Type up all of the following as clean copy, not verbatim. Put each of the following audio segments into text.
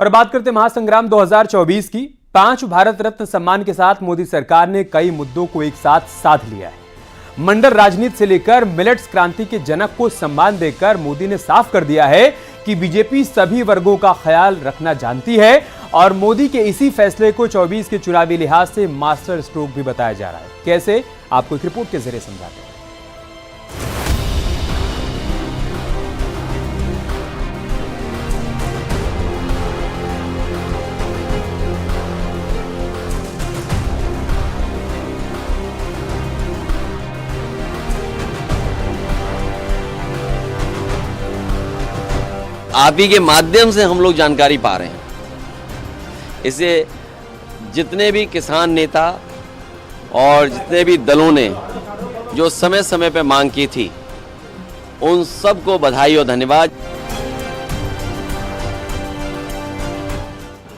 और बात करते महासंग्राम 2024 की। 5 भारत रत्न सम्मान के साथ मोदी सरकार ने कई मुद्दों को एक साथ साध लिया है। मंडल राजनीति से लेकर मिलेट्स क्रांति के जनक को सम्मान देकर मोदी ने साफ कर दिया है कि बीजेपी सभी वर्गों का ख्याल रखना जानती है और मोदी के इसी फैसले को 24 के चुनावी लिहाज से मास्टर स्ट्रोक भी बताया जा रहा है। कैसे, आपको एक रिपोर्ट के जरिए समझाते हैं। आप ही के माध्यम से हम लोग जानकारी पा रहे हैं। इसे जितने भी किसान नेता और जितने भी दलों ने जो समय समय पर मांग की थी, उन सबको बधाई और धन्यवाद।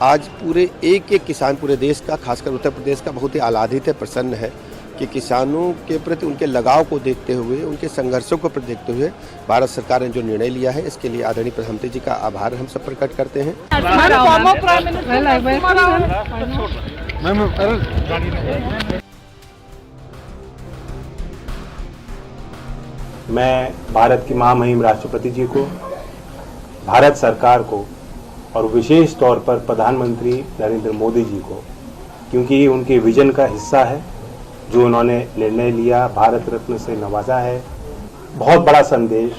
आज पूरे एक किसान पूरे देश का, खासकर उत्तर प्रदेश का बहुत ही आह्लादित है, प्रसन्न है कि किसानों के प्रति उनके लगाव को देखते हुए, उनके संघर्षों को प्रति देखते हुए भारत सरकार ने जो निर्णय लिया है, इसके लिए आदरणीय प्रधानमंत्री जी का आभार हम सब प्रकट करते हैं। मैं भारत की महामहिम राष्ट्रपति जी को, भारत सरकार को और विशेष तौर पर प्रधानमंत्री नरेंद्र मोदी जी को, क्योंकि उनके विजन का हिस्सा है जो उन्होंने निर्णय लिया, भारत रत्न से नवाजा है। बहुत बड़ा संदेश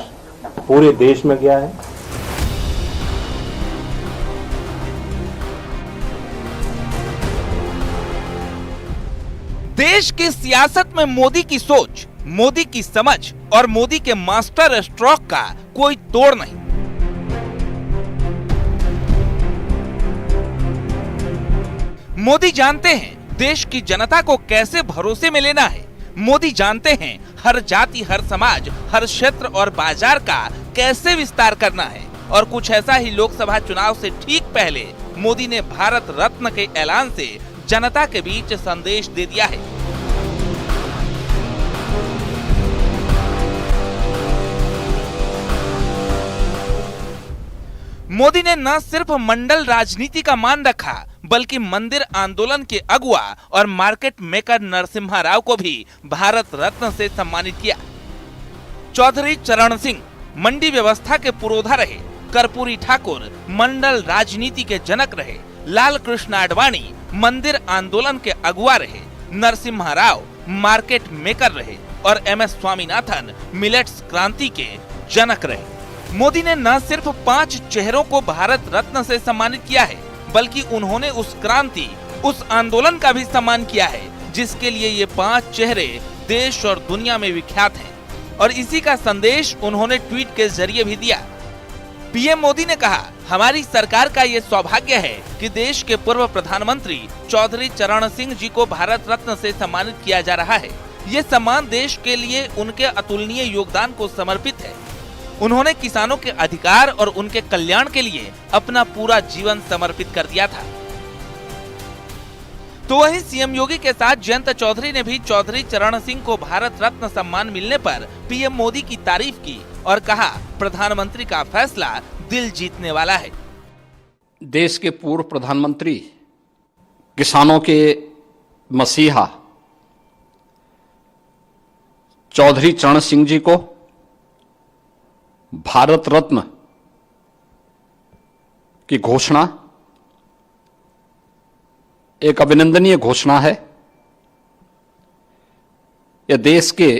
पूरे देश में गया है। देश की सियासत में मोदी की सोच, मोदी की समझ और मोदी के मास्टर स्ट्रोक का कोई तोड़ नहीं। मोदी जानते हैं देश की जनता को कैसे भरोसे में लेना है। मोदी जानते हैं हर जाति, हर समाज, हर क्षेत्र और बाजार का कैसे विस्तार करना है। और कुछ ऐसा ही लोकसभा चुनाव से ठीक पहले मोदी ने भारत रत्न के ऐलान से जनता के बीच संदेश दे दिया है। मोदी ने न सिर्फ मंडल राजनीति का मान रखा, बल्कि मंदिर आंदोलन के अगुआ और मार्केट मेकर नरसिम्हा राव को भी भारत रत्न से सम्मानित किया। चौधरी चरण सिंह मंडी व्यवस्था के पुरोधा रहे, कर्पूरी ठाकुर मंडल राजनीति के जनक रहे, लाल कृष्ण आडवाणी मंदिर आंदोलन के अगुआ रहे, नरसिम्हा राव मार्केट मेकर रहे और MS स्वामीनाथन मिलेट्स क्रांति के जनक रहे। मोदी ने न सिर्फ 5 चेहरों को भारत रत्न से सम्मानित किया है, बल्कि उन्होंने उस क्रांति, उस आंदोलन का भी सम्मान किया है जिसके लिए ये 5 चेहरे देश और दुनिया में विख्यात हैं। और इसी का संदेश उन्होंने ट्वीट के जरिए भी दिया। पीएम मोदी ने कहा, हमारी सरकार का ये सौभाग्य है कि देश के पूर्व प्रधानमंत्री चौधरी चरण सिंह जी को भारत रत्न से सम्मानित किया जा रहा है। ये सम्मान देश के लिए उनके अतुलनीय योगदान को समर्पित है। उन्होंने किसानों के अधिकार और उनके कल्याण के लिए अपना पूरा जीवन समर्पित कर दिया था। तो वहीं सीएम योगी के साथ जयंत चौधरी ने भी चौधरी चरण सिंह को भारत रत्न सम्मान मिलने पर पीएम मोदी की तारीफ की और कहा, प्रधानमंत्री का फैसला दिल जीतने वाला है। देश के पूर्व प्रधानमंत्री, किसानों के मसीहा चौधरी चरण सिंह जी को भारत रत्न की घोषणा एक अभिनंदनीय घोषणा है। यह देश के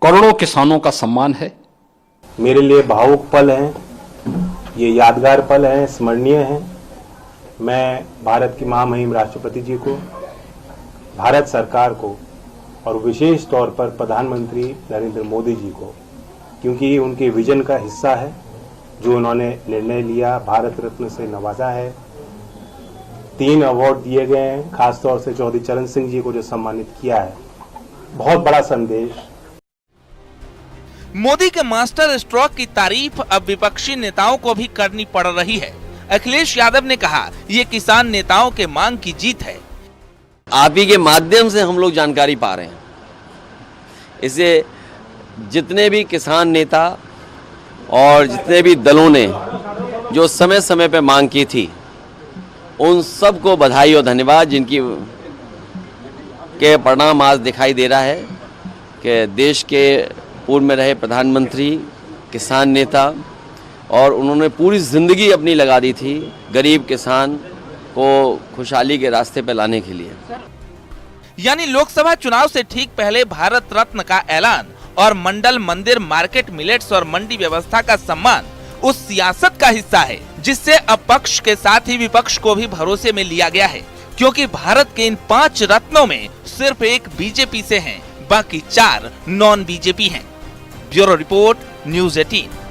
करोड़ों किसानों का सम्मान है। मेरे लिए भावुक पल हैं, ये यादगार पल हैं, स्मरणीय हैं। मैं भारत की महामहिम राष्ट्रपति जी को, भारत सरकार को और विशेष तौर पर प्रधानमंत्री नरेंद्र मोदी जी को, क्योंकि उनके विजन का हिस्सा है जो उन्होंने निर्णय लिया, भारत रत्न से नवाजा है। 3 अवार्ड दिए गए हैं, खासतौर से चौधरी चरण सिंह जी को जो सम्मानित किया है। बहुत बड़ा संदेश। मोदी के मास्टर स्ट्रोक की तारीफ अब विपक्षी नेताओं को भी करनी पड़ रही है। अखिलेश यादव ने कहा, ये किसान नेताओं के मांग की जीत है। आप ही के माध्यम से हम लोग जानकारी पा रहे हैं। इसे जितने भी किसान नेता और जितने भी दलों ने जो समय समय पे मांग की थी, उन सबको बधाई और धन्यवाद, जिनकी के परिणाम आज दिखाई दे रहा है कि देश के पूर्व में रहे प्रधानमंत्री, किसान नेता, और उन्होंने पूरी ज़िंदगी अपनी लगा दी थी गरीब किसान को खुशहाली के रास्ते पर लाने के लिए। यानी लोकसभा चुनाव से ठीक पहले भारत रत्न का ऐलान और मंडल, मंदिर, मार्केट, मिलेट्स और मंडी व्यवस्था का सम्मान उस सियासत का हिस्सा है जिससे अब पक्ष के साथ ही विपक्ष को भी भरोसे में लिया गया है, क्योंकि भारत के इन 5 रत्नों में सिर्फ एक बीजेपी से हैं, बाकी 4 नॉन बीजेपी हैं। Bureau report, news 18।